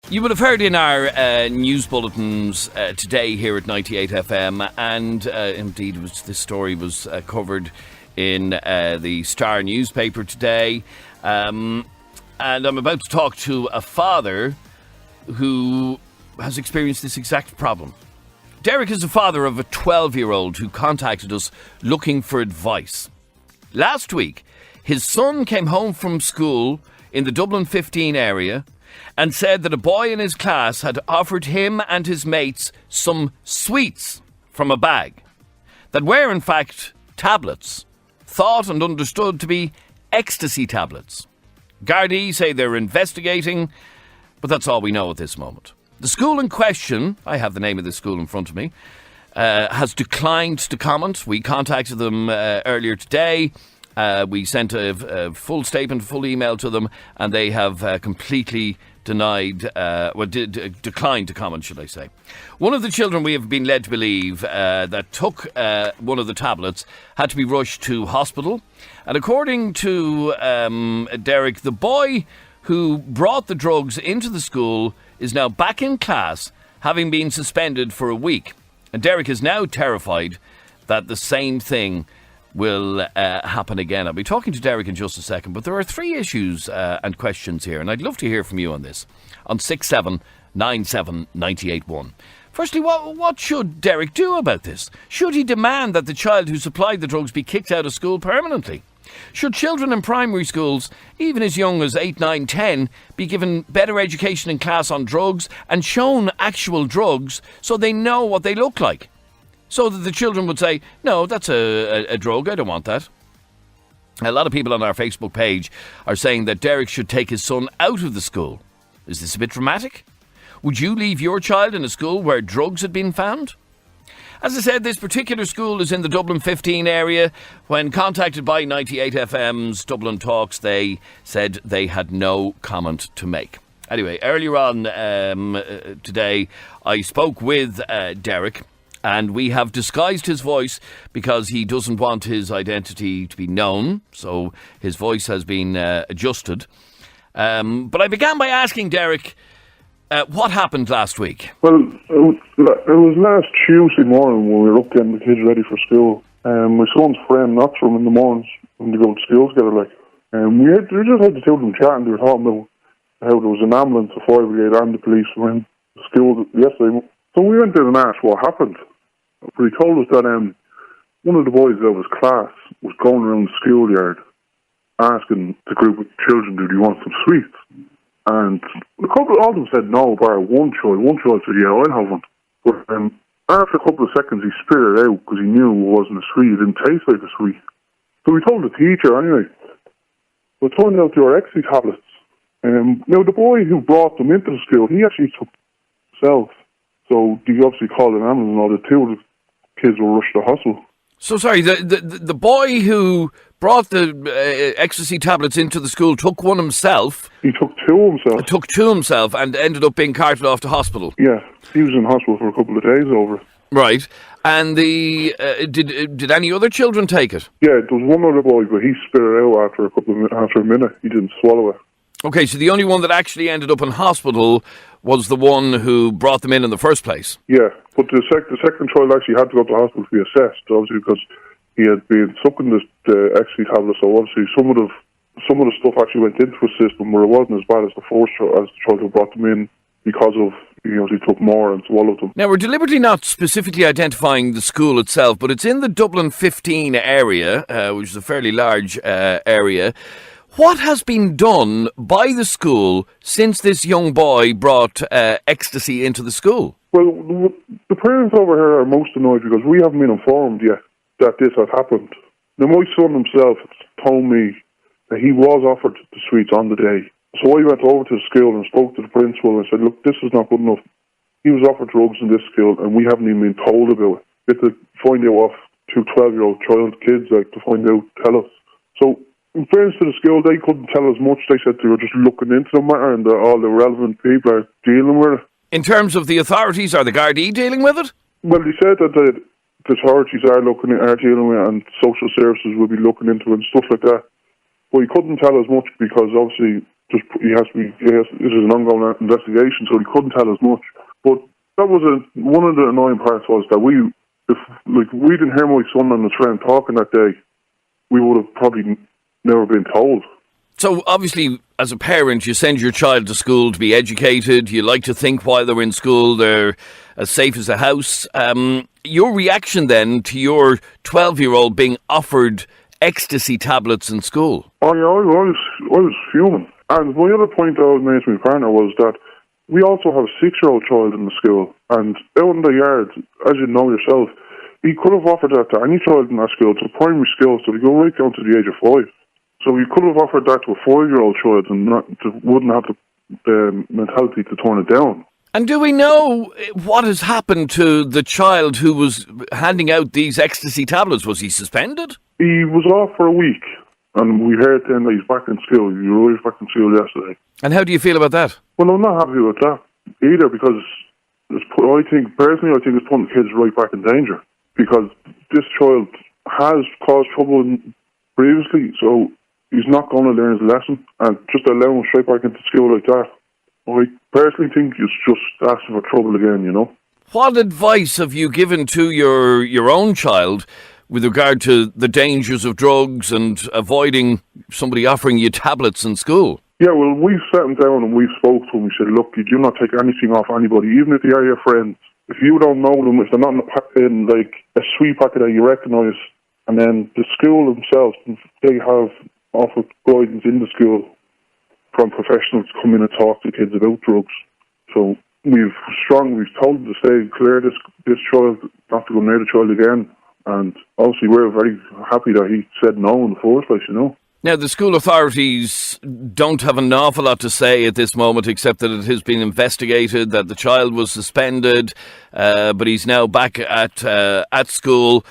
You would have heard in our news bulletins today here at 98 FM, and indeed this story was covered in the Star newspaper today. And I'm about to talk to a father who has experienced this exact problem. Derek is the father of a 12-year-old who contacted us looking for advice. Last week, his son came home from school in the Dublin 15 area and said that a boy in his class had offered him and his mates some sweets from a bag that were in fact tablets, thought and understood to be ecstasy tablets. Gardaí say they're investigating, but that's all we know at this moment. The school in question, I have the name of the school in front of me, has declined to comment. We contacted them earlier today. We sent a full statement, full email to them, and they have completely declined to comment, should I say. One of the children, we have been led to believe, that took one of the tablets had to be rushed to hospital. And according to Derek, the boy who brought the drugs into the school is now back in class, having been suspended for a week. And Derek is now terrified that the same thing will happen again. I'll be talking to Derek in just a second, but there are three issues and questions here, and I'd love to hear from you on this, on 6797981. Firstly, what should Derek do about this? Should he demand that the child who supplied the drugs be kicked out of school permanently? Should children in primary schools, even as young as 8, 9, 10, be given better education in class on drugs and shown actual drugs so they know what they look like? So that the children would say, no, that's a drug, I don't want that. A lot of people on our Facebook page are saying that Derek should take his son out of the school. Is this a bit dramatic? Would you leave your child in a school where drugs had been found? As I said, this particular school is in the Dublin 15 area. When contacted by 98FM's Dublin Talks, they said they had no comment to make. Anyway, earlier on today, I spoke with Derek, and we have disguised his voice because he doesn't want his identity to be known, so his voice has been adjusted. But I began by asking Derek, what happened last week? Well, it was last Tuesday morning when we were up getting the kids ready for school. My son's friend knocks for him in the mornings when they go to school together. We just had the two of them chatting. They were talking about how there was an ambulance, a fire brigade and the police were in the school yesterday. So we went there and asked what happened. But he told us that one of the boys out of his class was going around the schoolyard asking the group of children, do they want some sweets? And all of them said no, bar one child. One child said, yeah, I'll have one. But after a couple of seconds, he spit it out because he knew it wasn't a sweet. It didn't taste like a sweet. So we told the teacher anyway. But it turned out they were ecstasy tablets. Now, the boy who brought them into the school, he actually took himself. So he obviously called an ambulance and all the two of the kids were rushed to hospital. So sorry, the boy who brought the ecstasy tablets into the school took one himself. He took two himself. And ended up being carted off to hospital. Yeah, he was in hospital for a couple of days over it. Right. And did any other children take it? Yeah, there was one other boy, but he spit it out after a minute. He didn't swallow it. Okay, so the only one that actually ended up in hospital was the one who brought them in the first place. Yeah, but the second child actually had to go to the hospital to be assessed, obviously, because he had been sucking the ecstasy tablets. So obviously, some of the stuff actually went into his system where it wasn't as bad as the first child, as the child who brought them in, because of he took more and swallowed them. Now, we're deliberately not specifically identifying the school itself, but it's in the Dublin 15 area, which is a fairly large area. What has been done by the school since this young boy brought ecstasy into the school? Well, the parents over here are most annoyed because we haven't been informed yet that this has happened. Now, my son himself told me that he was offered the sweets on the day. So I went over to the school and spoke to the principal and said, look, this is not good enough. He was offered drugs in this school and we haven't even been told about it. We have to find out off two 12-year-old kids to find out, tell us. So, in fairness to the school, they couldn't tell us much. They said they were just looking into the matter and all the relevant people are dealing with it. In terms of the authorities, are the Gardaí dealing with it? Well, they said that the authorities are dealing with it and social services will be looking into it and stuff like that. But he couldn't tell us much because obviously this is an ongoing investigation, so he couldn't tell us much. But that was one of the annoying parts was that if we didn't hear my son and his friend talking that day, we would have probably never been told. So obviously, as a parent, you send your child to school to be educated. You like to think while they're in school they're as safe as a house. Your reaction then to your 12-year-old being offered ecstasy tablets in school? Oh yeah, I was fuming. And my other point I was made to my partner was that we also have a 6-year-old child in the school, and out in the yard, as you know yourself, he could have offered that to any child in that school, to primary school, so they go right down to the age of 5. So he could have offered that to a 4-year-old child and wouldn't have the mentality to turn it down. And do we know what has happened to the child who was handing out these ecstasy tablets? Was he suspended? He was off for a week, and we heard then that he's back in school. He arrived back in school yesterday. And how do you feel about that? Well, I'm not happy with that either, because I think it's putting kids right back in danger, because this child has caused trouble previously, so he's not going to learn his lesson, and just allow him straight back into school like that, I personally think it's just asking for trouble again, you know. What advice have you given to your own child with regard to the dangers of drugs and avoiding somebody offering you tablets in school? Yeah, well, we've sat him down and we've spoke to him. We said, look, you do not take anything off anybody, even if they are your friends. If you don't know them, if they're not in like a sweet packet that you recognise, and then the school themselves, they have offered guidance in the school from professionals to come in and talk to kids about drugs. So we've told them to stay clear of this child, not to go near the child again. And obviously we're very happy that he said no in the first place, you know. Now, the school authorities don't have an awful lot to say at this moment, except that it has been investigated, that the child was suspended, but he's now back at school.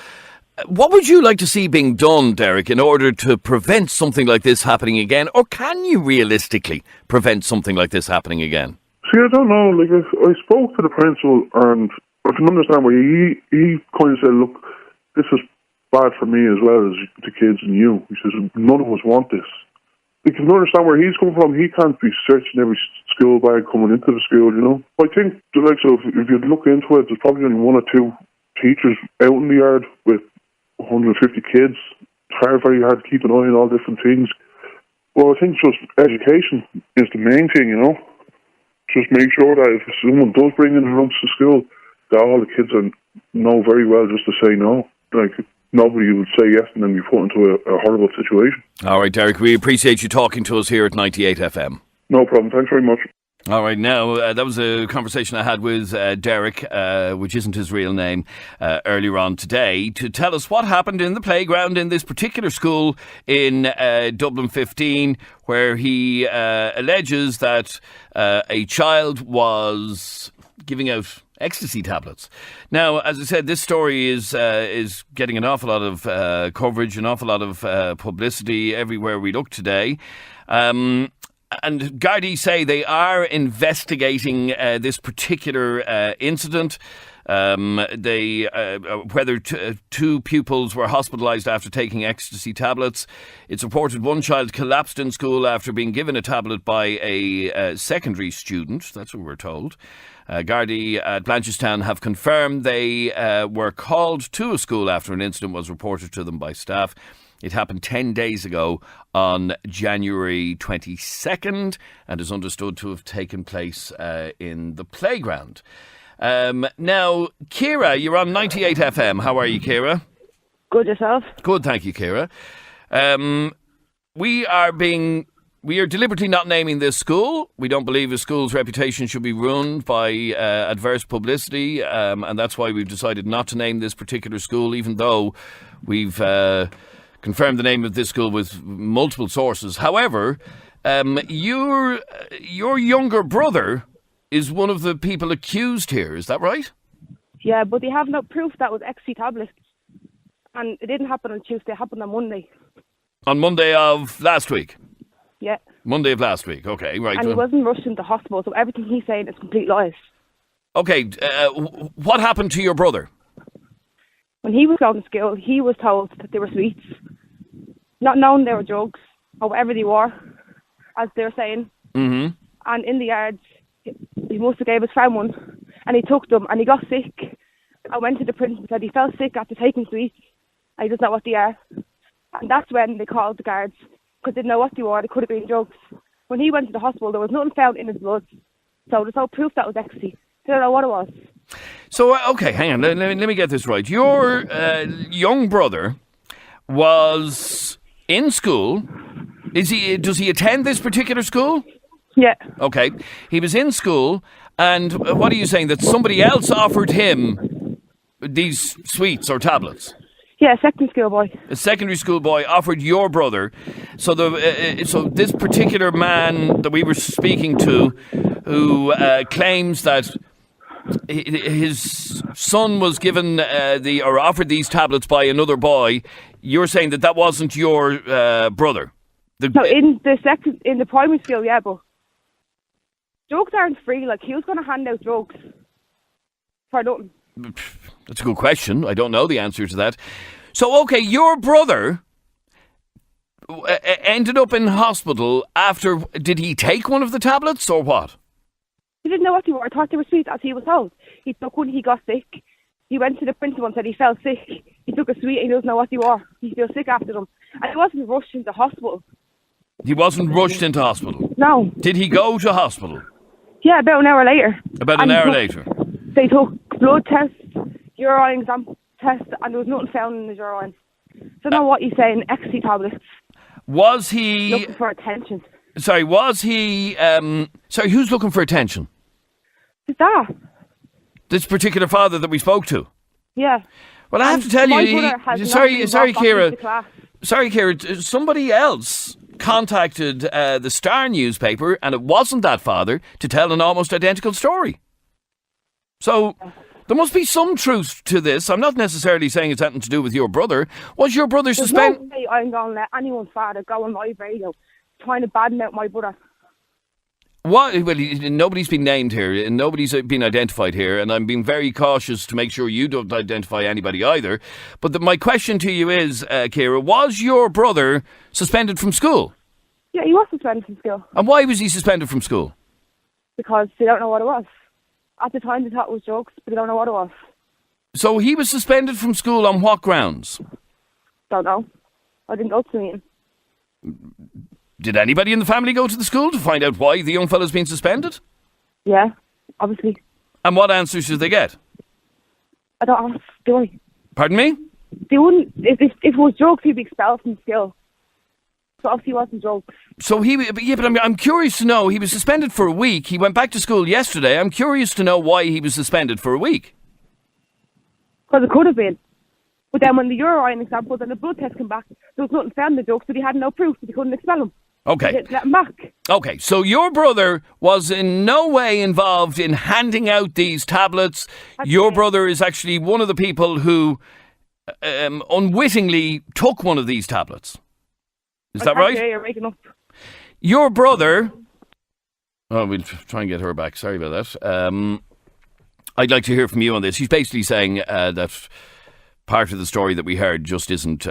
What would you like to see being done, Derek, in order to prevent something like this happening again? Or can you realistically prevent something like this happening again? See, I don't know. Like, I spoke to the principal, and I can understand why he kind of said, look, this is bad for me as well as the kids and you. He says, none of us want this. You can understand where he's coming from. He can't be searching every school bag coming into the school, you know. I think, like, so if you look into it, there's probably only 1 or 2 teachers out in the yard with 150 kids. It's very hard to keep an eye on all different things. Well, I think just education is the main thing, you know. Just make sure that if someone does bring in drugs to school, that all the kids know very well just to say no. Like, nobody would say yes and then be put into a horrible situation. All right, Derek, we appreciate you talking to us here at 98 FM. No problem. Thanks very much. All right, now, that was a conversation I had with Derek, which isn't his real name, earlier on today, to tell us what happened in the playground in this particular school in Dublin 15, where he alleges that a child was giving out ecstasy tablets. Now, as I said, this story is getting an awful lot of coverage, an awful lot of publicity everywhere we look today. And Gardaí say they are investigating this particular incident. Whether 2 pupils were hospitalised after taking ecstasy tablets. It's reported one child collapsed in school after being given a tablet by a secondary student. That's what we're told. Gardaí at Blanchardstown have confirmed they were called to a school after an incident was reported to them by staff. It happened 10 days ago on January 22nd and is understood to have taken place in the playground. Now, Ciara, you're on 98 FM. How are you, Ciara? Good, yourself? Good, thank you, Ciara. We are deliberately not naming this school. We don't believe a school's reputation should be ruined by adverse publicity, and that's why we've decided not to name this particular school, even though we've confirmed the name of this school with multiple sources. However, your younger brother is one of the people accused here. Is that right? Yeah, but they have no proof that was ecstasy tablets. And it didn't happen on Tuesday, it happened on Monday. On Monday of last week? Yeah. Monday of last week, okay, right. And he wasn't rushed into hospital, so everything he's saying is complete lies. Okay, what happened to your brother? When he was going to school, he was told that they were sweets, not knowing they were drugs, or whatever they were. as they were saying. Mm-hmm. And in the yard, he must have gave his friend one, and he took them, and he got sick. I went to the principal and said he felt sick after taking sweets. I just know what they are. And that's when they called the guards, because they didn't know what they were. They could have been drugs. When he went to the hospital, there was nothing found in his blood. So there's no proof that was ecstasy. They don't know what it was. So, okay, hang on. Let me get this right. Your young brother was in school. Does he attend this particular school? Yeah. Okay. He was in school, and what are you saying? That somebody else offered him these sweets or tablets? Yeah, secondary school boy. A secondary school boy offered your brother. So so this particular man that we were speaking to, who claims that his son was given or offered these tablets by another boy, you're saying that wasn't your brother? No, in the primary school, yeah, but drugs aren't free. Like, he was going to hand out drugs for nothing. That's a good question. I don't know the answer to that. So, okay, your brother ended up in hospital after... Did he take one of the tablets or what? He didn't know what they were. I thought they were sweets, as he was told. He took one, he got sick. He went to the principal and said he felt sick. He took a sweet and he doesn't know what they were. He feels sick after them. And he wasn't rushed into hospital. He wasn't rushed into hospital? No. Did he go to hospital? Yeah, about an hour later. About an hour later? They took blood tests, urine exam tests, and there was nothing found in his urine. So I don't know what he's saying, ecstasy tablets. Was he... Looking for attention. Sorry, was he... Sorry, who's looking for attention? His dad. This particular father that we spoke to? Yeah. Well, I have to tell you... Sorry, Kira. Sorry, Kira. Somebody else contacted the Star newspaper, and it wasn't that father, to tell an almost identical story. So... There must be some truth to this. I'm not necessarily saying it's anything to do with your brother. Was your brother suspended? No way I'm going to let anyone's father go on live radio trying to badmouth my brother. What? Well, nobody's been named here, and nobody's been identified here, and I'm being very cautious to make sure you don't identify anybody either. But my question to you is, Kira, was your brother suspended from school? Yeah, he was suspended from school. And why was he suspended from school? Because they don't know what it was. At the time, they thought it was drugs, but they don't know what it was. So he was suspended from school on what grounds? Don't know. I didn't go to the meeting. Did anybody in the family go to the school to find out why the young fella's been suspended? Yeah, obviously. And what answers did they get? I don't ask, do I? Pardon me? They wouldn't. If it was drugs, he'd be expelled from school. So obviously it wasn't drugs. So but I'm curious to know, he was suspended for a week. He went back to school yesterday. I'm curious to know why he was suspended for a week. Because it could have been. But then when the urine examples and the blood test came back, there was nothing found in the drugs, but he had no proof, so they couldn't expel him. Okay. They let him back. Okay, so your brother was in no way involved in handing out these tablets. Your brother is actually one of the people who unwittingly took one of these tablets. Is that right? Yeah, you're making up. Your brother... Oh, we'll try and get her back. Sorry about that. I'd like to hear from you on this. He's basically saying that part of the story that we heard just isn't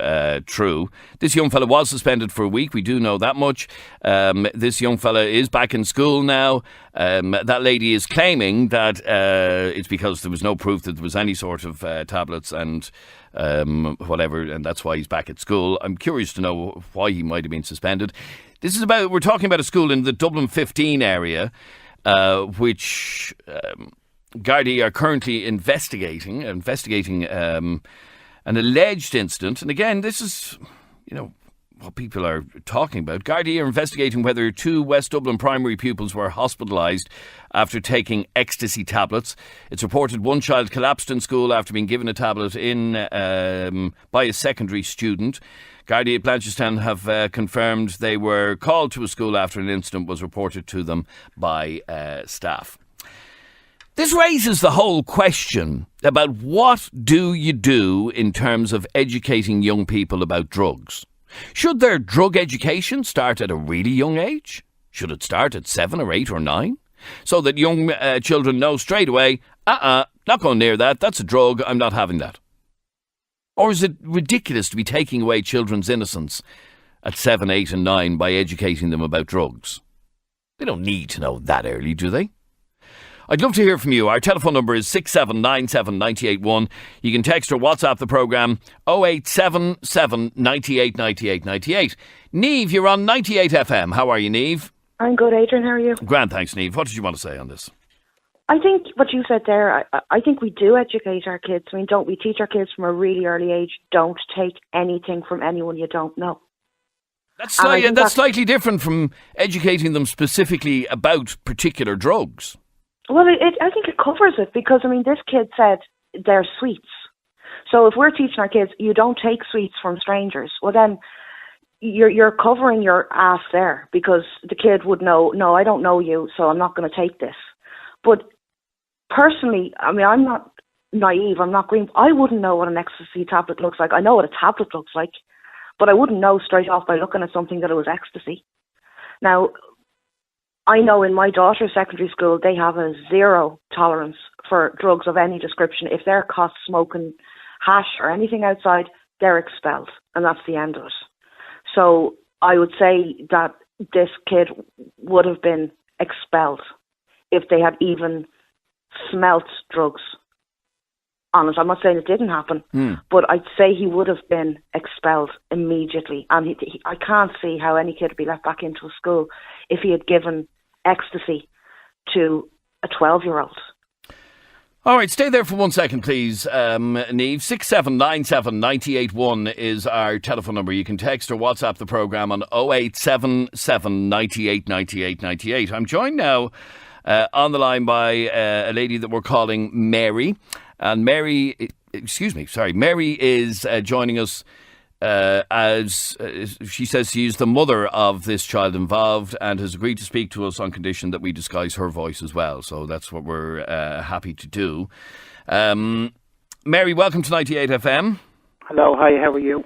true. This young fella was suspended for a week. We do know that much. This young fella is back in school now. That lady is claiming that it's because there was no proof that there was any sort of tablets and whatever, and that's why he's back at school. I'm curious to know why he might have been suspended. We're talking about a school in the Dublin 15 area, which Gardaí are currently investigating an alleged incident. And again, this is, what people are talking about. Gardaí are investigating whether 2 West Dublin primary pupils were hospitalised after taking ecstasy tablets. It's reported one child collapsed in school after being given a tablet by a secondary student. Gardaí at Blanchardstown have confirmed they were called to a school after an incident was reported to them by staff. This raises the whole question about what do you do in terms of educating young people about drugs. Should their drug education start at a really young age? Should it start at 7 or 8 or 9? So that young children know straight away, not going near that, that's a drug, I'm not having that. Or is it ridiculous to be taking away children's innocence at 7, 8 and 9 by educating them about drugs? They don't need to know that early, do they? I'd love to hear from you. Our telephone number is 6797 981. You can text or WhatsApp the programme 0877 98 98 98. Niamh, you're on 98 FM. How are you, Niamh? I'm good, Adrian. How are you? Grand, thanks, Niamh. What did you want to say on this? I think what you said there, I think we do educate our kids. I mean, don't we teach our kids from a really early age, don't take anything from anyone you don't know. That's slightly different from educating them specifically about particular drugs. Well, I think it covers it because, I mean, this kid said they're sweets. So if we're teaching our kids, you don't take sweets from strangers, well then you're covering your ass there because the kid would know, no, I don't know you, so I'm not going to take this. But personally, I mean, I'm not naive, I'm not green. I wouldn't know what an ecstasy tablet looks like. I know what a tablet looks like, but I wouldn't know straight off by looking at something that it was ecstasy. Now, I know in my daughter's secondary school, they have a zero tolerance for drugs of any description. If they're caught smoking hash or anything outside, they're expelled, and that's the end of it. So I would say that this kid would have been expelled if they had even smelt drugs on it. I'm not saying it didn't happen, but I'd say he would have been expelled immediately. And I can't see how any kid would be let back into a school if he had given ecstasy to a 12-year-old. All right, stay there for 1 second, please, Niamh. 6797 981 is our telephone number. You can text or WhatsApp the programme on 0877 98 98 98. I'm joined now on the line by a lady that we're calling Mary. And Mary is joining us as she says she is the mother of this child involved and has agreed to speak to us on condition that we disguise her voice as well. So that's what we're happy to do. Mary, welcome to 98 FM. Hello, hi, how are you?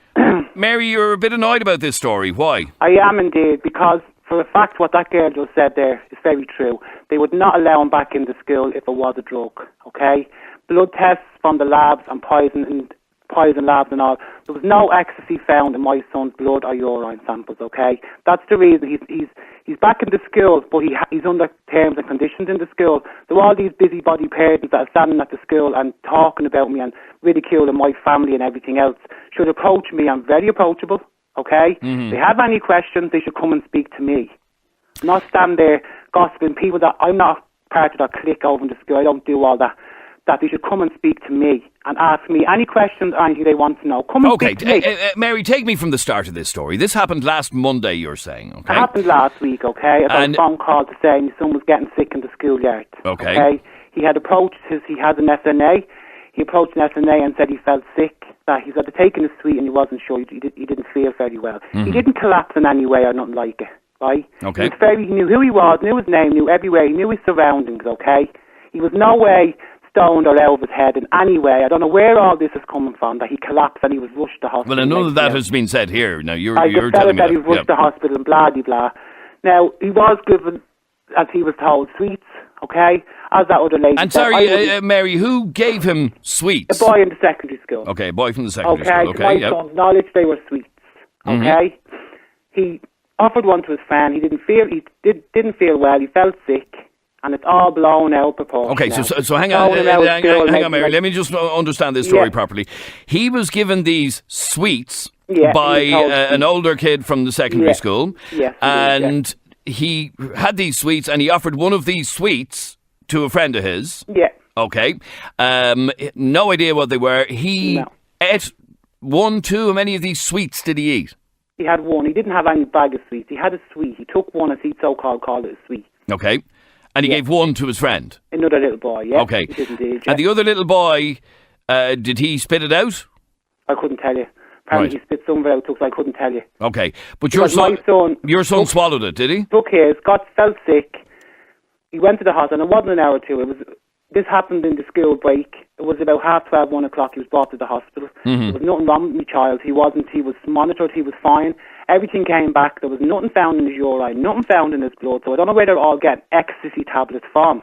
Mary, you're a bit annoyed about this story. Why? I am indeed, because for a fact what that girl just said there is very true. They would not allow him back into school if it was a drug, okay? Blood tests from the labs and poison labs and all. There was no ecstasy found in my son's blood or urine samples, okay? That's the reason he's back in the school, but he's under terms and conditions in the school. There are all these busybody parents that are standing at the school and talking about me and ridiculing my family and everything else. Should approach me. I'm very approachable, okay? If they have any questions, they should come and speak to me. Not stand there gossiping people that I'm not part of that clique over in the school. I don't do all that. That they should come and speak to me and ask me any questions, anything they want to know. Come and speak to me. Mary, take me from the start of this story. This happened last Monday, you're saying, okay? It happened last week, okay? I got a phone call to say my son was getting sick in the schoolyard. Okay. He had approached he has an SNA. He approached an SNA and said he felt sick, that he's had to take a sweet and he wasn't sure, he didn't feel very well. He didn't collapse in any way or nothing like it, right? Okay. He knew who he was, knew his name, knew everywhere, he knew his surroundings, okay? He was no way stoned or out of his head in any way. I don't know where all this is coming from, that he collapsed and he was rushed to hospital. Well, none of that has been said here. Now, you're telling me that he was rushed to hospital and blah, blah, blah. Now, he was given, as he was told, sweets, okay, as that other lady and said. sorry, Mary, who gave him sweets? A boy in the secondary school. Okay, a boy from the secondary school. Okay, to my son's knowledge, they were sweets, okay? He offered one to his friend. He didn't feel well. He felt sick. And it's all blown out of proportion. Okay, so hang on, Mary. Let me just understand this story properly. He was given these sweets by an older kid from the secondary school. Yes, and he had these sweets and he offered one of these sweets to a friend of his. Yeah. Okay. No idea what they were. He ate one, two. How many of these sweets did he eat? He had one. He didn't have any bag of sweets. He had a sweet. He took one as he so-called called it a sweet. Okay. And he gave one to his friend? Another little boy, yeah. Okay. He did indeed, And the other little boy, did he spit it out? I couldn't tell you. Apparently he spit some of it out, so I couldn't tell you. Okay. But your son swallowed it, did he? Took his, felt sick. He went to the hospital, and it wasn't an hour or two. This happened in the school break. It was about 12:30, 1 o'clock. He was brought to the hospital. There was nothing wrong with my child. He was monitored. He was fine. Everything came back. There was nothing found in his urine, nothing found in his blood. So I don't know where they're all getting ecstasy tablets from.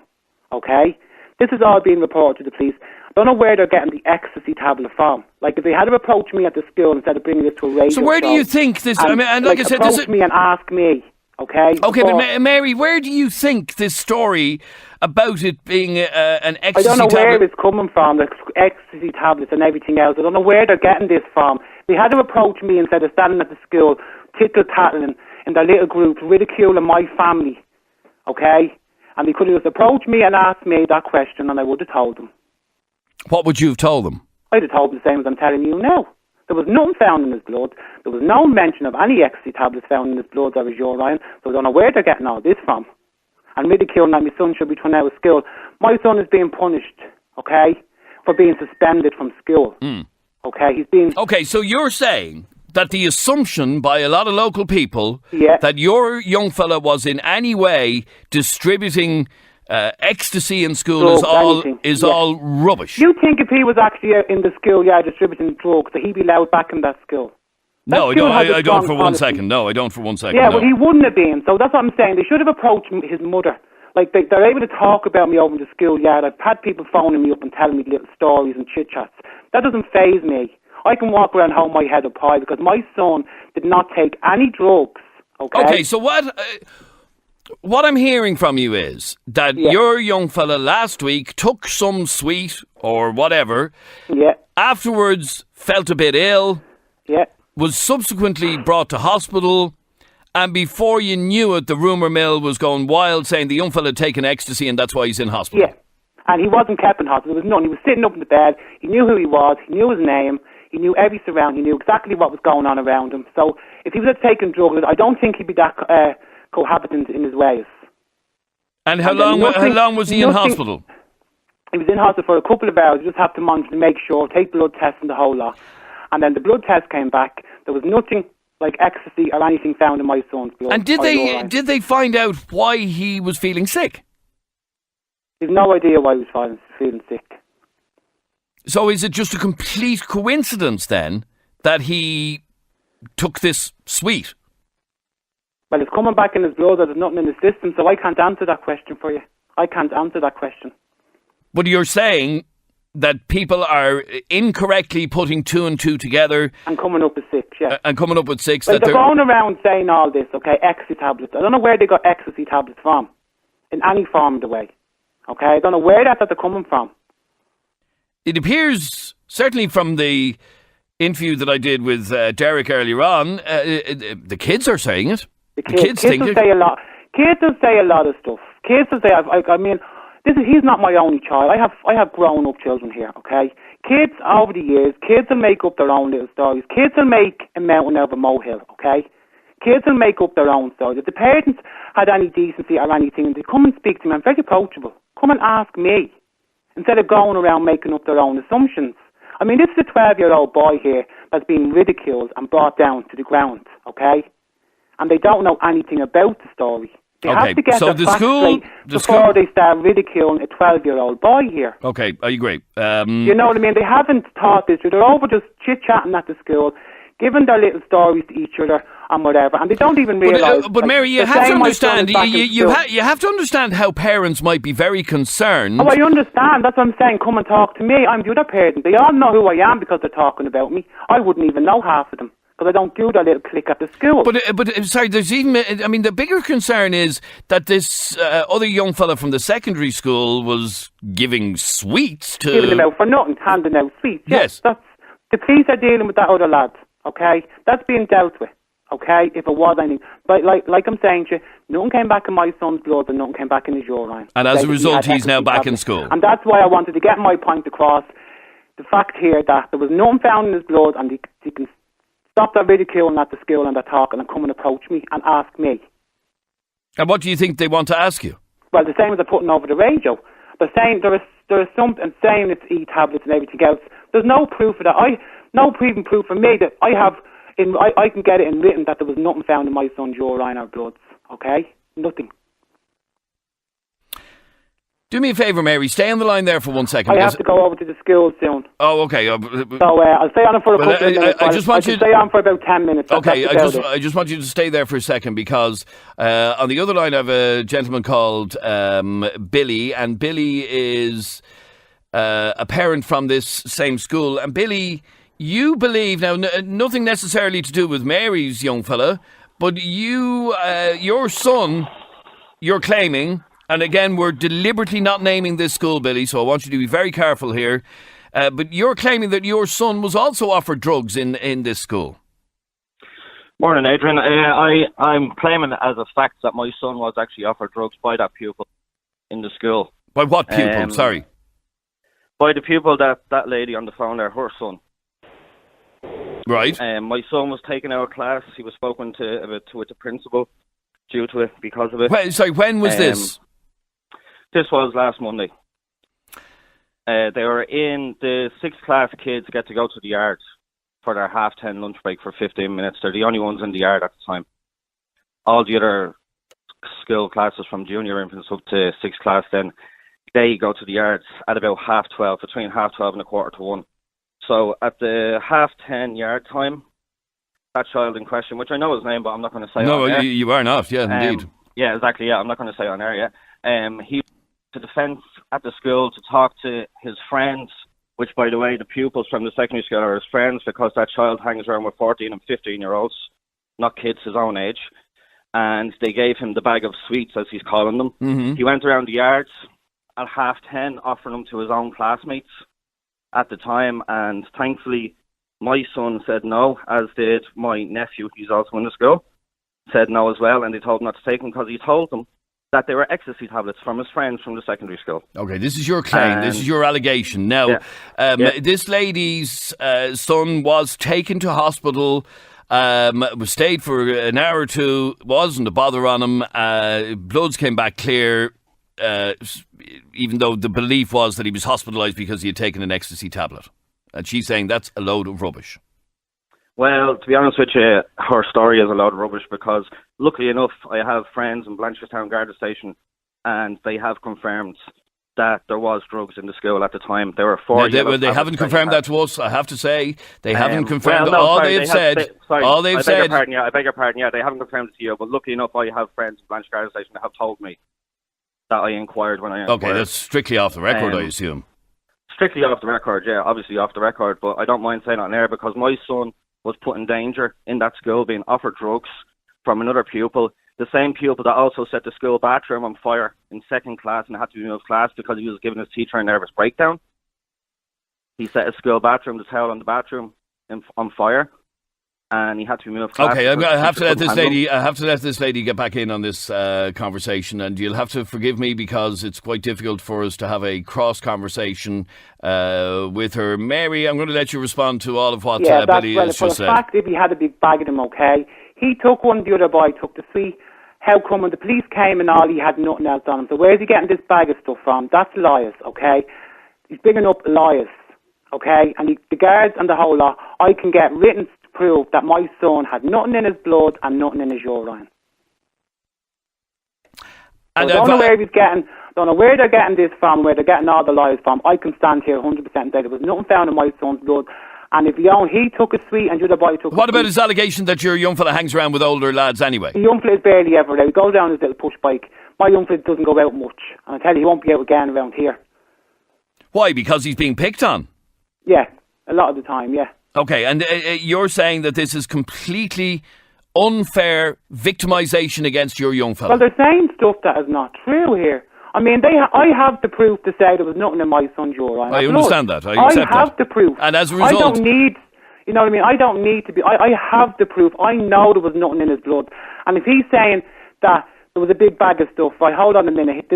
Okay? This is all being reported to the police. I don't know where they're getting the ecstasy tablet from. Like, if they had to approach me at the school instead of bringing this to a radio So where do you think this... and, I mean, and like I said... approach me and ask me, okay? Okay, but Mary, where do you think this story about it being an ecstasy tablet... I don't know where it's coming from, the ecstasy tablets and everything else. I don't know where they're getting this from. They had to approach me instead of standing at the school, tittle-tattling in their little groups, ridiculing my family, okay? And they could have just approached me and asked me that question, and I would have told them. What would you have told them? I'd have told them the same as I'm telling you now. There was nothing found in his blood. There was no mention of any ecstasy tablets found in his blood or his urine. So I don't know where they're getting all this from. And ridiculing that my son should be thrown out of school. My son is being punished, okay, for being suspended from school. Okay, he's being... Okay, so you're saying that the assumption by a lot of local people that your young fella was in any way distributing ecstasy in school is all rubbish. You think if he was actually in the school, distributing drugs, that he'd be allowed back in that school? No, I don't for 1 second. No, I don't for 1 second. Yeah, no. Well, he wouldn't have been. So that's what I'm saying. They should have approached his mother. Like, they're able to talk about me over in the schoolyard. I've had people phoning me up and telling me little stories and chit-chats. That doesn't faze me. I can walk around home my head up high because my son did not take any drugs, okay? Okay, so what I'm hearing from you is that your young fella last week took some sweet or whatever, afterwards felt a bit ill, was subsequently brought to hospital, and before you knew it, the rumour mill was going wild saying the young fella had taken ecstasy and that's why he's in hospital. Yeah, and he wasn't kept in hospital. There was none. He was sitting up in the bed. He knew who he was. He knew his name. He knew every surround. He knew exactly what was going on around him. So if he was taking drugs, I don't think he'd be that cohabitant in his ways. And how long was he in hospital? He was in hospital for a couple of hours. You just have to monitor to make sure, take blood tests and the whole lot. And then the blood test came back. There was nothing like ecstasy or anything found in my son's blood. And did they find out why he was feeling sick? There's no idea why he was feeling sick. So is it just a complete coincidence then that he took this sweet? Well, it's coming back in his blood. There's nothing in his system, so I can't answer that question for you. I can't answer that question. But you're saying that people are incorrectly putting 2 and 2 together. And coming up with 6, yeah. And coming up with 6. Well, they're going around saying all this, okay, ecstasy tablets. I don't know where they got ecstasy tablets from, in any form of the way. Okay, I don't know where that they're coming from. It appears, certainly from the interview that I did with Derek earlier on, the kids are saying it. The kids will say a lot. Kids will say a lot of stuff. Kids will say, I mean, he's not my only child. I have grown-up children here, okay? Kids, over the years, kids will make up their own little stories. Kids will make a mountain out of a molehill, okay? Kids will make up their own stories. If the parents had any decency or anything, they come and speak to me. I'm very approachable. Come and ask me, instead of going around making up their own assumptions. I mean, this is a 12-year-old boy here that's been ridiculed and brought down to the ground, okay? And they don't know anything about the story. They have to get the facts straight before they start ridiculing a 12-year-old boy here. Okay, I agree. You know what I mean? They haven't taught this. They're over just chit-chatting at the school, giving their little stories to each other and whatever, and they don't even realise... But Mary, you have to understand, you have to understand how parents might be very concerned. Oh, I understand. That's what I'm saying. Come and talk to me. I'm the other parent. They all know who I am because they're talking about me. I wouldn't even know half of them, because I don't do that little click at the school. But sorry, there's even... I mean, the bigger concern is that this other young fella from the secondary school was giving sweets to... Giving them out for nothing, handing out sweets. Yes. That's, the police are dealing with that other lad, okay? That's being dealt with, okay? If it was anything. But like I'm saying to you, nothing came back in my son's blood and nothing came back in his urine. And as a result, he's now back in school. And that's why I wanted to get my point across. The fact here that there was nothing found in his blood, and he can stop that ridiculing at the school and that talking and come and approach me and ask me. And what do you think they want to ask you? Well, the same as they're putting over the radio. They're saying there is something saying it's e-tablets and everything else. There's no proof of that. No even proof for me that I have. I can get it in written that there was nothing found in my son's urine or bloods. Okay, nothing. Do me a favour, Mary. Stay on the line there for 1 second. I have to go over to the school soon. Oh, okay. So I'll stay on it for a couple of minutes. I just want you to stay on for about 10 minutes. Okay, I just want you to stay there for a second because on the other line I have a gentleman called Billy, and Billy is a parent from this same school. And Billy, you believe, now nothing necessarily to do with Mary's young fella, but your son, you're claiming, and again, we're deliberately not naming this school, Billy, so I want you to be very careful here, but you're claiming that your son was also offered drugs in this school. Morning, Adrian. I'm claiming as a fact that my son was actually offered drugs by that pupil in the school. By what pupil? Sorry. By the pupil that lady on the phone there, her son. Right. My son was taken out of class. He was spoken to with the principal due to it, because of it. When was this? This was last Monday. They were in the 6th class kids get to go to the yard for their 10:30 lunch break for 15 minutes. They're the only ones in the yard at the time. All the other school classes from junior infants up to 6th class, then they go to the yards at about 12:30, between 12:30 and 1:15. So at the 10:30 yard time, that child in question, which I know his name, but I'm not going to say on air. No, you are not, yeah, indeed. Yeah, exactly, yeah, I'm not going to say on air yet. He went to the fence at the school to talk to his friends, which, by the way, the pupils from the secondary school are his friends, because that child hangs around with 14 and 15-year-olds, not kids his own age. And they gave him the bag of sweets, as he's calling them. Mm-hmm. He went around the yards at 10:30, offering them to his own classmates at the time, and thankfully my son said no, as did my nephew, he's also in the school, said no as well, and they told him not to take them because he told them that they were ecstasy tablets from his friends from the secondary school. Okay, this is your claim, this is your allegation. Now, this lady's son was taken to hospital, was stayed for an hour or two, wasn't a bother on him, bloods came back clear, even though the belief was that he was hospitalised because he had taken an ecstasy tablet. And she's saying that's a load of rubbish. Well, to be honest with you, her story is a load of rubbish, because luckily enough, I have friends in Blanchardstown Garda Station, and they have confirmed that there was drugs in the school at the time. There were 4 They haven't confirmed that to us, I have to say. They haven't confirmed all they've said. All they've said. I beg your pardon, yeah, they haven't confirmed it to you, but luckily enough, I have friends in Blanchardstown Garda Station that have told me that I inquired when I inquired. Okay, that's strictly off the record, I assume. Strictly off the record, yeah, obviously off the record, but I don't mind saying it on air, because my son was put in danger in that school, being offered drugs from another pupil, the same pupil that also set the school bathroom on fire in 2nd class and had to be moved class because he was giving his teacher a nervous breakdown. He set his school bathroom, the towel on the bathroom, on fire, and he had to be moved class. Okay, I have to let this lady get back in on this conversation, and you'll have to forgive me because it's quite difficult for us to have a cross conversation with her. Mary, I'm going to let you respond to all of what Billy has just said. The fact if he had a big bag of them, okay, he took one, the other boy took the sweet. How come when the police came and all, he had nothing else on him? So where's he getting this bag of stuff from? That's lies, okay? He's bigging up lies, okay? And the guards and the whole lot, I can get written proof that my son had nothing in his blood and nothing in his urine. And I don't know where he's getting, don't know where they're getting this from, where they're getting all the lies from. I can stand here 100% and say there was nothing found in my son's blood. And if he took a sweet and the other boy took What about his allegation that your young fella hangs around with older lads anyway? The young fella is barely ever out. He goes down his little push bike. My young fella doesn't go out much. And I tell you, he won't be out again around here. Why? Because he's being picked on? Yeah, a lot of the time, yeah. Okay, and you're saying that this is completely unfair victimisation against your young fella? Well, they're saying stuff that is not true here. I mean, I have the proof to say there was nothing in my son's urine. I understand that. I accept that. I have the proof. And as a result... I don't need... You know what I mean? I don't need to be... I have the proof. I know there was nothing in his blood. And if he's saying that there was a big bag of stuff, right, hold on a minute.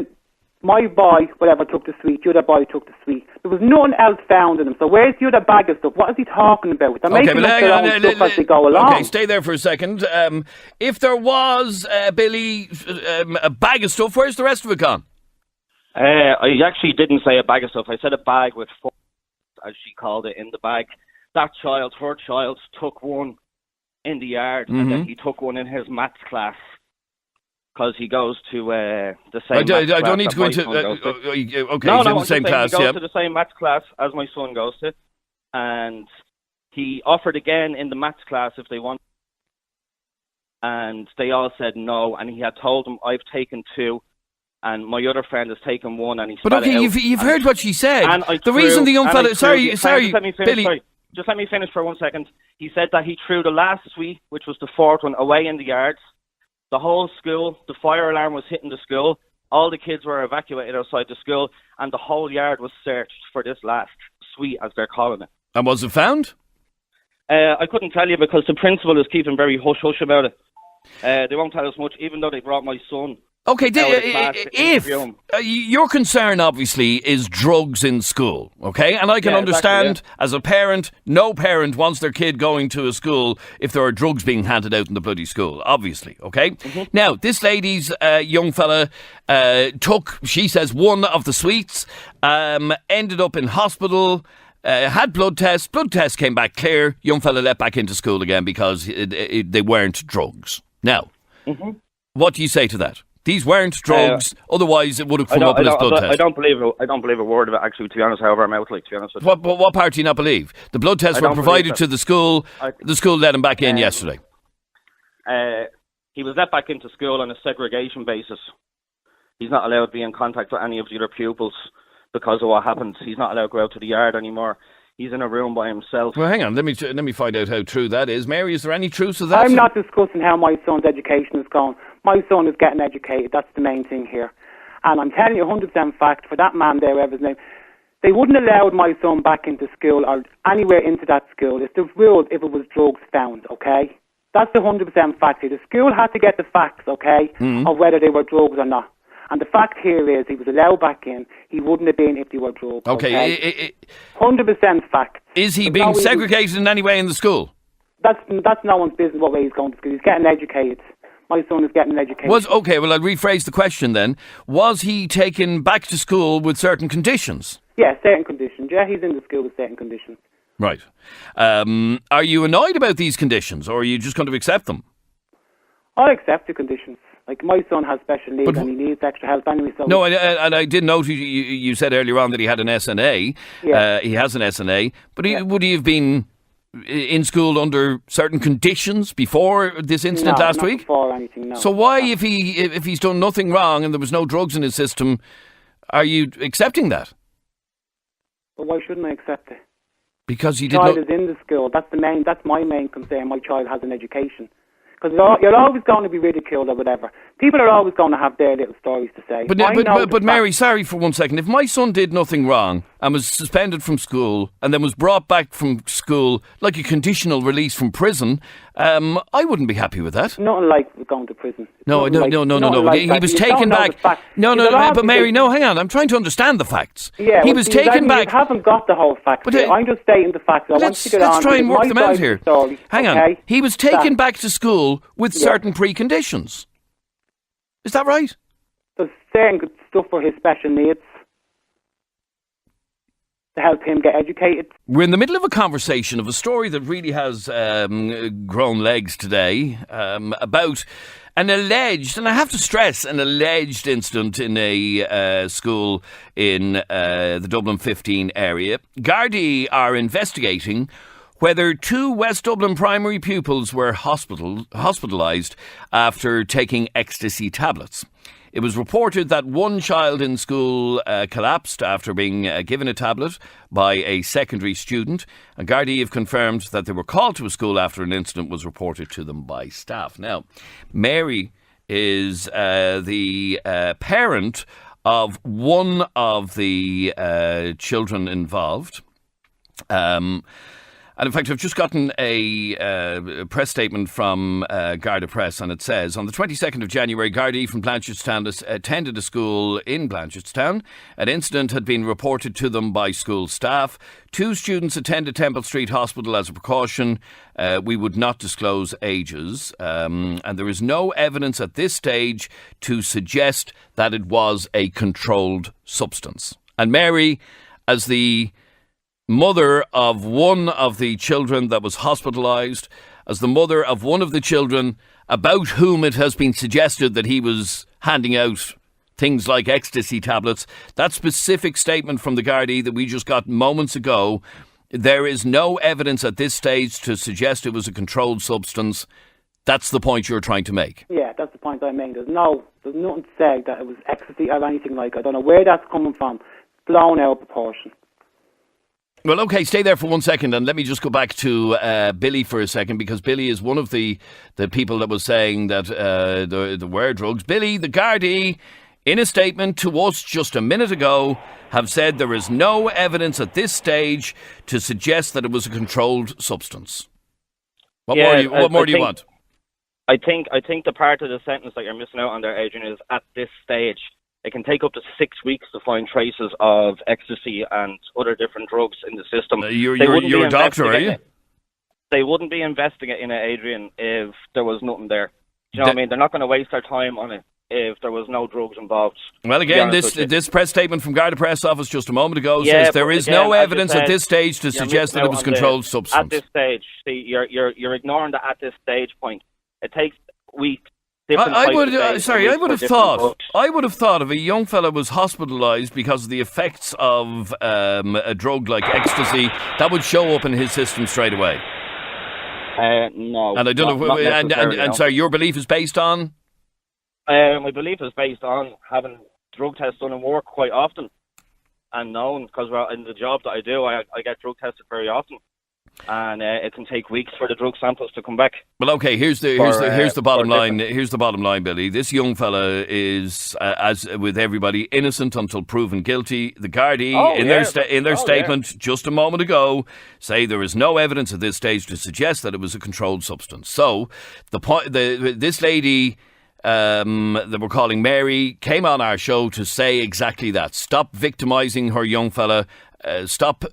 My boy, whatever, took the sweet. The other boy took the sweet. There was nothing else found in him. So where's the other bag of stuff? What is he talking about? They're making up their own stuff as they go along. Okay, stay there for a second. If there was, Billy, a bag of stuff, where's the rest of it gone? I actually didn't say a bag of stuff. I said a bag with 4, as she called it, in the bag. That child, her child, took one in the yard, and then he took one in his maths class, because he goes to the same maths class. I don't need to go into... okay, he's in the same class, he goes to the same maths class as my son goes to, and he offered again in the maths class if they want, and they all said no, and he had told them, I've taken 2, and my other friend has taken one and he But spat okay, it out. you've heard what she said. And The reason the young fella... Sorry, just let me finish, Billy. sorry. Just let me finish for 1 second. He said that he threw the last sweet, which was the fourth one, away in the yards. The whole school, the fire alarm was hitting the school. All the kids were evacuated outside the school, and the whole yard was searched for this last sweet, as they're calling it. And was it found? I couldn't tell you because the principal is keeping very hush-hush about it. They won't tell us much, even though they brought my son. Okay, if your concern obviously is drugs in school, okay? And I can understand, exactly, as a parent, no parent wants their kid going to a school if there are drugs being handed out in the bloody school, obviously, okay? Mm-hmm. Now, this lady's young fella took, she says, one of the sweets, ended up in hospital, had blood tests came back clear, young fella let back into school again because they weren't drugs. Now, what do you say to that? These weren't drugs, otherwise it would have come up in his blood test. I don't believe a word of it, actually, to be honest, however I'm out, like, to be honest with you. What part do you not believe? The blood tests were provided to the school. The school let him back in yesterday. He was let back into school on a segregation basis. He's not allowed to be in contact with any of the other pupils because of what happened. He's not allowed to go out to the yard anymore. He's in a room by himself. Well, hang on. Let me find out how true that is. Mary, is there any truth to that? I'm not discussing how my son's education is going. My son is getting educated. That's the main thing here. And I'm telling you 100% fact, for that man there, whatever his name, they wouldn't have allowed my son back into school or anywhere into that school. It's the rule if it was drugs found, okay? That's the 100% fact here. The school had to get the facts, okay, of whether they were drugs or not. And the fact here is he was allowed back in. He wouldn't have been if they were drugs. Okay. 100% fact. Is he being segregated in any way in the school? That's no one's business what way he's going to school. He's getting educated. My son is getting educated. I'll rephrase the question then. Was he taken back to school with certain conditions? Yeah, certain conditions. Yeah, he's in the school with certain conditions. Right. Are you annoyed about these conditions, or are you just going to accept them? I'll accept the conditions. Like, my son has special needs and he needs extra help anyway. So no, and I did note you said earlier on that he had an SNA. Yeah. He has an SNA. But would he have been in school under certain conditions before this incident last week? Before anything, no. So why, if he's done nothing wrong and there was no drugs in his system, are you accepting that? But why shouldn't I accept it? Because you did child is in the school. That's my main concern. My child has an education. Because you're always going to be ridiculed or whatever. People are always going to have their little stories to say. But Mary, sorry for 1 second. If my son did nothing wrong and was suspended from school and then was brought back from school like a conditional release from prison, I wouldn't be happy with that. Nothing like going to prison. No. Like he was taken back. But Mary, no, hang on. I'm trying to understand the facts. Yeah, he was taken back. You haven't got the whole facts. But I'm just stating the facts. Let's try and work them out here. Hang on. He was taken back to school with certain preconditions. Is that right? There's certain good stuff for his special needs to help him get educated. We're in the middle of a conversation of a story that really has grown legs today about an alleged, and I have to stress, an alleged incident in a school in the Dublin 15 area. Gardaí are investigating whether 2 West Dublin primary pupils were hospitalised after taking ecstasy tablets. It was reported that one child in school collapsed after being given a tablet by a secondary student. And Gardaí have confirmed that they were called to a school after an incident was reported to them by staff. Now, Mary is the parent of one of the children involved. And in fact, I've just gotten a press statement from Garda Press, and it says, on the 22nd of January, Gardaí from Blanchardstown attended a school in Blanchardstown. An incident had been reported to them by school staff. 2 students attended Temple Street Hospital as a precaution. We would not disclose ages. And there is no evidence at this stage to suggest that it was a controlled substance. And Mary, as the mother of one of the children that was hospitalised, as the mother of one of the children about whom it has been suggested that he was handing out things like ecstasy tablets, that specific statement from the Gardaí that we just got moments ago, there is no evidence at this stage to suggest it was a controlled substance. That's the point you're trying to make. Yeah, that's the point I'm making. There's nothing to say that it was ecstasy or anything like. I don't know where that's coming from. Blown out of proportion. Well, okay, stay there for 1 second and let me just go back to Billy for a second, because Billy is one of the people that was saying that there were drugs. Billy, the Gardaí, in a statement to us just a minute ago, have said there is no evidence at this stage to suggest that it was a controlled substance. What more do you want? I think the part of the sentence that you're missing out on there, Adrian, is at this stage. It can take up to 6 weeks to find traces of ecstasy and other different drugs in the system. You're a doctor, are you? They wouldn't be investigating it, Adrian, if there was nothing there. Do you know what I mean? They're not going to waste their time on it if there was no drugs involved. Well, again, this press statement from Garda Press Office just a moment ago says there is no evidence at this stage to suggest that it was controlled substance. At this stage, see, you're ignoring the at this stage point. It takes weeks. I would have thought if a young fella was hospitalised because of the effects of a drug like ecstasy, that would show up in his system straight away. No. And I don't know. And sorry, your belief is based on? My belief is based on having drug tests done in work quite often, and known, because in the job that I do, I get drug tested very often. And it can take weeks for the drug samples to come back. Well, okay. Here's the bottom line. Here's the bottom line, Billy. This young fella is, as with everybody, innocent until proven guilty. The Gardaí, in their statement just a moment ago, say there is no evidence at this stage to suggest that it was a controlled substance. So, this lady that we're calling Mary came on our show to say exactly that. Stop victimising her young fella. Stop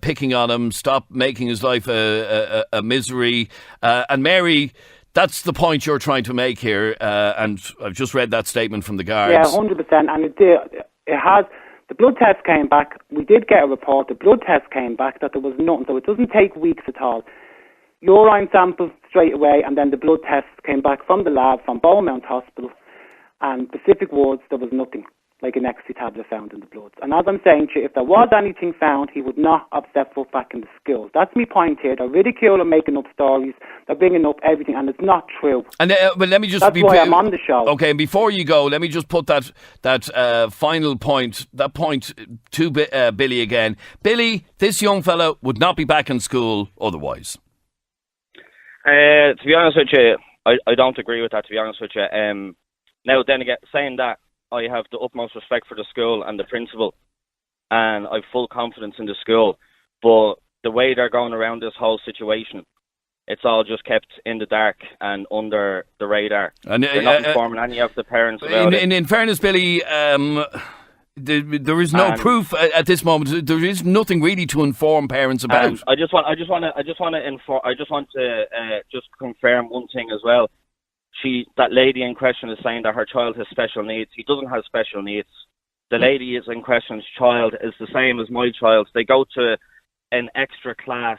picking on him. Stop making his life a misery. And Mary, that's the point you're trying to make here. And I've just read that statement from the guards. Yeah, 100%. And it has. The blood test came back. We did get a report. The blood test came back that there was nothing. So it doesn't take weeks at all. Urine samples straight away, and then the blood tests came back from the lab from Beaumont Hospital. And specific words, there was nothing. Like an ecstasy tablet found in the blood. And as I'm saying to you, if there was anything found, he would not have stepped foot back in the school. That's my point here. They're ridiculing, making up stories. They're bringing up everything, and it's not true. And well, let me just. That's why I'm on the show. Okay, and before you go, let me just put that final point, to Billy again. Billy, this young fellow would not be back in school otherwise. To be honest with you, I don't agree with that. To be honest with you, now then again, saying that, I have the utmost respect for the school and the principal, and I have full confidence in the school. But the way they're going around this whole situation, it's all just kept in the dark and under the radar. And they're not informing any of the parents about it. In fairness, Billy, there is no proof at this moment. There is nothing really to inform parents about. I just want to just confirm one thing as well. That lady in question is saying that her child has special needs. He doesn't have special needs. The lady is in question's child is the same as my child. They go to an extra class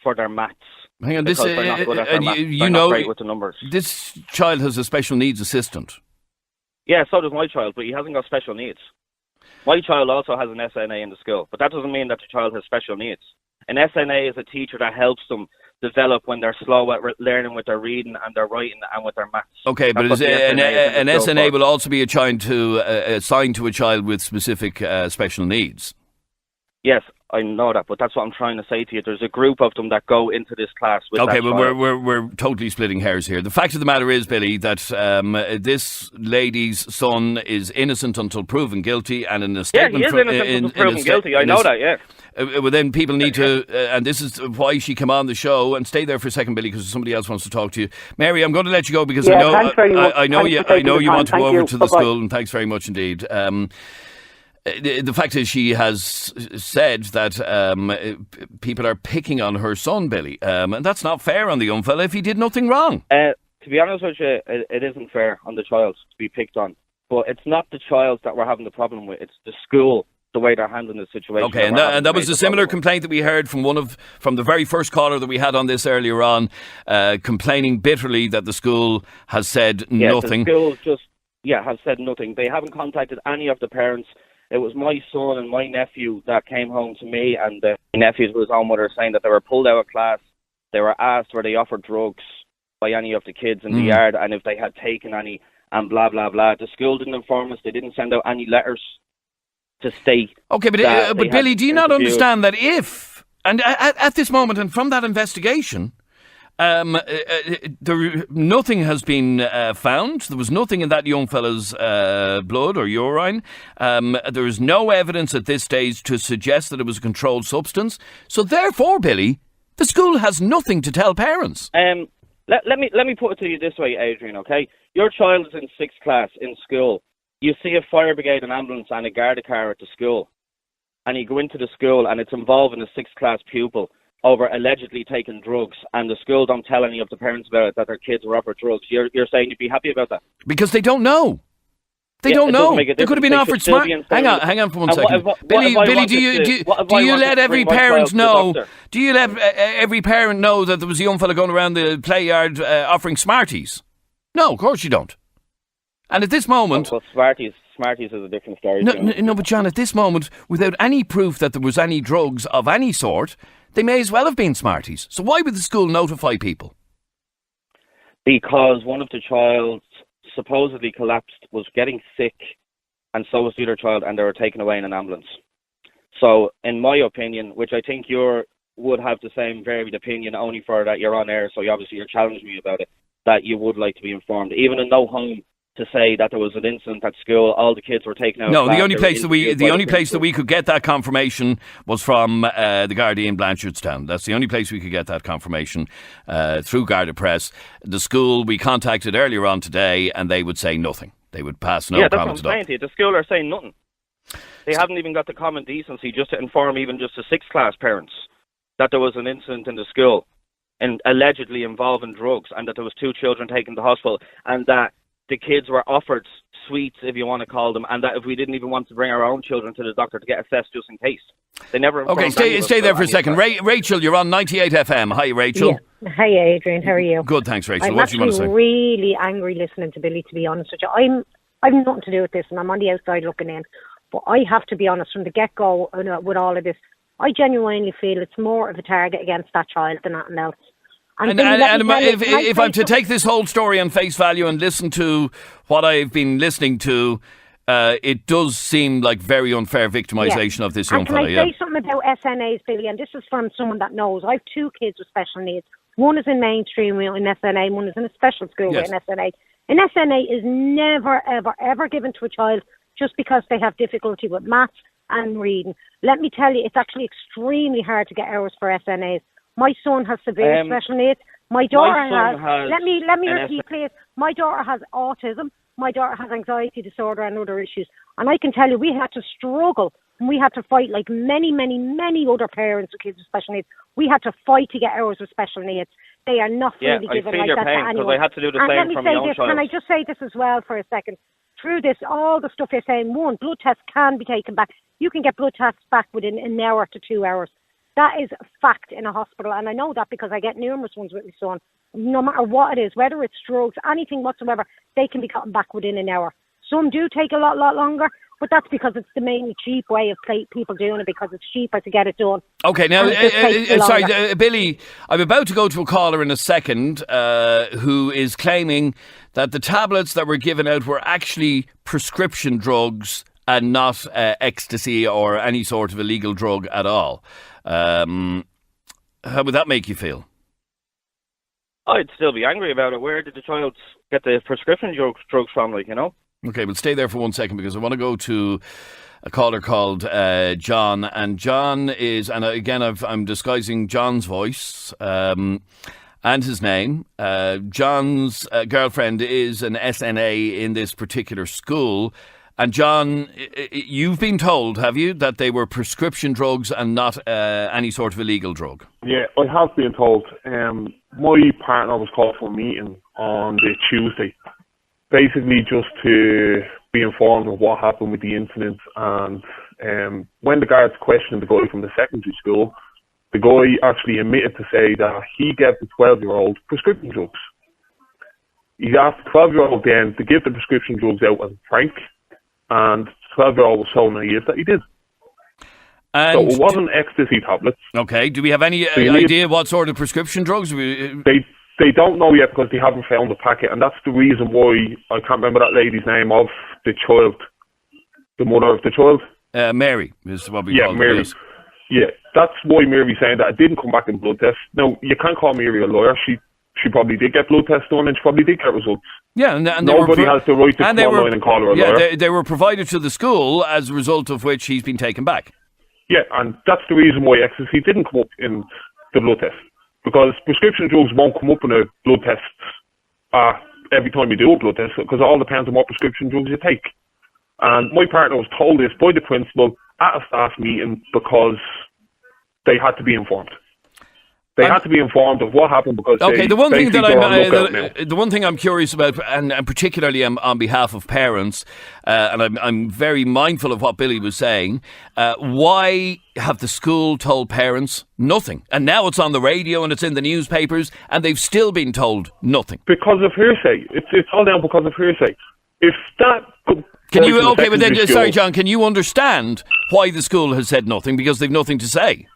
for their maths. Hang on, they're not good at their maths. They're not great with the numbers. This child has a special needs assistant. Yeah, so does my child, but he hasn't got special needs. My child also has an SNA in the school, but that doesn't mean that the child has special needs. An SNA is a teacher that helps them develop when they're slow at learning with their reading and their writing and with their maths. Okay, but an SNA will also be assigned to a child with specific special needs. Yes, I know that, but that's what I'm trying to say to you. There's a group of them that go into this class with okay, that but child. we're totally splitting hairs here. The fact of the matter is, Billy, that this lady's son is innocent until proven guilty, and in a statement, he is innocent until proven guilty. I know that. Yeah. Well, then people need to, and this is why she came on the show. And stay there for a second, Billy, because somebody else wants to talk to you. Mary, I'm going to let you go because I know you want to go over to the school, and thanks very much indeed. The fact is, she has said that people are picking on her son, Billy, and that's not fair on the young fella if he did nothing wrong. To be honest with you, it isn't fair on the child to be picked on. But it's not the child that we're having the problem with. It's the school, the way they're handling the situation. Okay, and that was a similar complaint that we heard from from the very first caller that we had on this earlier on, complaining bitterly that the school has said nothing. The school has said nothing. They haven't contacted any of the parents. It was my son and my nephew that came home to me, and the nephews with his own mother saying that they were pulled out of class. They were asked were they offered drugs. by any of the kids in the yard, and if they had taken any, and blah, blah, blah. The school didn't inform us. They didn't send out any letters to state. Okay, but Billy, do you not understand that if, and at this moment, and from that investigation, nothing has been found. There was nothing in that young fella's blood or urine. There is no evidence at this stage to suggest that it was a controlled substance. So therefore, Billy, the school has nothing to tell parents. Let me put it to you this way, Adrian, okay? Your child is in 6th class in school. You see a fire brigade, an ambulance and a Garda car at the school. And you go into the school and it's involving a 6th class pupil over allegedly taking drugs, and the school don't tell any of the parents about it, that their kids were offered drugs. You're saying you'd be happy about that? Because they don't know. They don't know. They could have been offered smart. Hang on for one second. Billy, do you let every parent know? Do you let every parent know that there was a young fella going around the play yard offering Smarties? No, of course you don't. And at this moment, well, Smarties is a different story. No, but John, at this moment, without any proof that there was any drugs of any sort, they may as well have been Smarties. So why would the school notify people? Because one of the childs supposedly collapsed, was getting sick, and so was the other child, and they were taken away in an ambulance. So, in my opinion, which I think you would have the same varied opinion, only for that you're on air, so you're challenging me about it, that you would like to be informed. Even in no home to say that there was an incident at school, all the kids were taken out. No, the only place that we could get that confirmation was from the Guardian Blanchardstown. That's the only place we could get that confirmation through Garda Press. The school we contacted earlier on today, and they would say nothing. They would pass no comments at all. The school are saying nothing. They haven't even got the common decency just to inform even just the 6th class parents that there was an incident in the school and allegedly involving drugs, and that there was 2 children taken to hospital, and that the kids were offered sweets, if you want to call them, and that if we didn't even want to bring our own children to the doctor to get assessed just in case. They never informed. Okay, stay there for a second. Rachel, you're on 98FM. Hi, Rachel. Yeah. Hi, Adrian. How are you? Good, thanks, Rachel. I'm what do you want to say? I'm really angry listening to Billy, to be honest with you. I've nothing to do with this, and I'm on the outside looking in. But I have to be honest, from the get-go with all of this, I genuinely feel it's more of a target against that child than anything else. And if I'm to take this whole story on face value and listen to what I've been listening to, it does seem like very unfair victimisation of this young fella. Can I say something about SNAs, Billy? And this is from someone that knows. I have 2 kids with special needs. One is in mainstream in SNA, and one is in a special school in SNA. An SNA is never, ever, ever given to a child just because they have difficulty with maths and reading. Let me tell you, it's actually extremely hard to get hours for SNAs. My son has severe special needs. My daughter has. Let me repeat, please. My daughter has autism. My daughter has anxiety disorder and other issues. And I can tell you, we had to struggle. And we had to fight like many, many, many other parents with kids with special needs. We had to fight to get hours with special needs. They are not really given like that to anyone. I had to do the same for my own child. Can I just say this as well for a second? Through this, all the stuff you're saying, one, blood tests can be taken back. You can get blood tests back within an hour to 2 hours. That is a fact in a hospital, and I know that because I get numerous ones with my son. No matter what it is, whether it's drugs, anything whatsoever, they can be gotten back within an hour. Some do take a lot longer, but that's because it's the mainly cheap way of people doing it, because it's cheaper to get it done. Okay, now, Billy, I'm about to go to a caller in a second who is claiming that the tablets that were given out were actually prescription drugs and not ecstasy or any sort of illegal drug at all. How would that make you feel? I'd still be angry about it. Where did the child get the prescription drugs from, Okay, well, stay there for 1 second because I want to go to a caller called John. And John is, and again, I'm disguising John's voice and his name. John's girlfriend is an SNA in this particular school. And John, you've been told, have you, that they were prescription drugs and not any sort of illegal drug? Yeah, I have been told. My partner was called for a meeting on the Tuesday, basically just to be informed of what happened with the incident. And when the guards questioned the guy from the secondary school, the guy actually admitted to say that he gave the 12-year-old prescription drugs. He asked the 12-year-old then to give the prescription drugs out as a prank. And the 12-year-old was so naive that he did. And so it wasn't ecstasy tablets. Okay. Do we have any idea what sort of prescription drugs? They They don't know yet because they haven't found the packet, and that's the reason why I can't remember that lady's name of the child, the mother of the child. Mary is what we call Mary. Yes. Yeah, that's why Mary's saying that it didn't come back in blood test. Now, you can't call Mary a lawyer. She probably did get blood tests done, and she probably did get results. Yeah, and nobody has the right to come online and call her a lawyer. They were provided to the school, as a result of which he's been taken back. Yeah, and that's the reason why ecstasy didn't come up in the blood test. Because prescription drugs won't come up in a blood test every time you do a blood test, because it all depends on what prescription drugs you take. And my partner was told this by the principal at a staff meeting because they had to be informed. They had to be informed of what happened because the one thing I'm curious about, and particularly on behalf of parents, and I'm very mindful of what Billy was saying. Why have the school told parents nothing? And now it's on the radio and it's in the newspapers, and they've still been told nothing because of hearsay. It's all down because of hearsay. If that sorry, John, can you understand why the school has said nothing? Because they've nothing to say.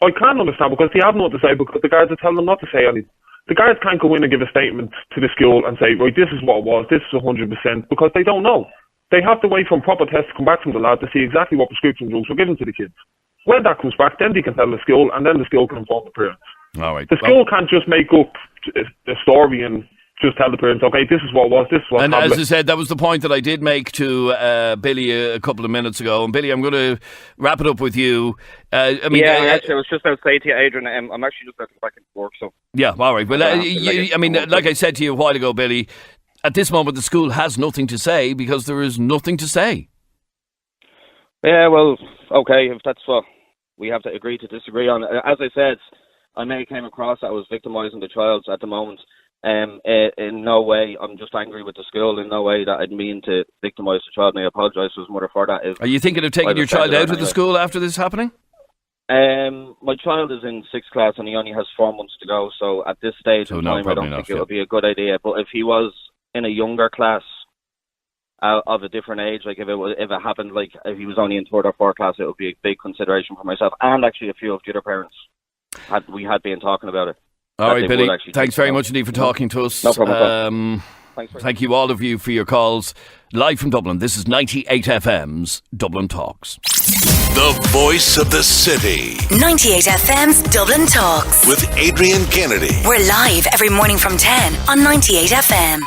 I can't understand because they have nothing to say because the guards are telling them not to say anything. The guards can't go in and give a statement to the school and say, right, this is what it was, this is 100%, because they don't know. They have to wait for proper tests to come back from the lab to see exactly what prescription drugs were given to the kids. When that comes back, then they can tell the school, and then the school can inform the parents. All right. The school can't just make up a story and just tell the parents, okay, this is what it was, this is what And happened. as I said, that was the point that I did make to Billy a couple of minutes ago. And Billy, I'm going to wrap it up with you. Actually, I was just about to say to you, Adrian, I'm actually just about to go back into work, so... Yeah, all right. Well, like I said to you a while ago, Billy, at this moment the school has nothing to say because there is nothing to say. Yeah, well, okay, if that's what we have to agree to disagree on. As I said, I may have came across that I was victimising the child at the moment. In no way, I'm just angry with the school. In no way that I'd mean to victimise the child, and I apologise to his mother for that. Are you thinking of taking your child out of the school after this happening? My child is in 6th class and he only has 4 months to go, so at this stage of time I don't think it would be a good idea. But if he was in a younger class of a different age, like if it happened, like if he was only in 3rd or 4th class, it would be a big consideration for myself and actually a few of the other parents. We had been talking about it. All right, Billy, thanks very much indeed for talking to us. No problem. Thank you, all of you, for your calls. Live from Dublin, this is 98FM's Dublin Talks. The voice of the city. 98FM's Dublin Talks. With Adrian Kennedy. We're live every morning from 10 on 98FM.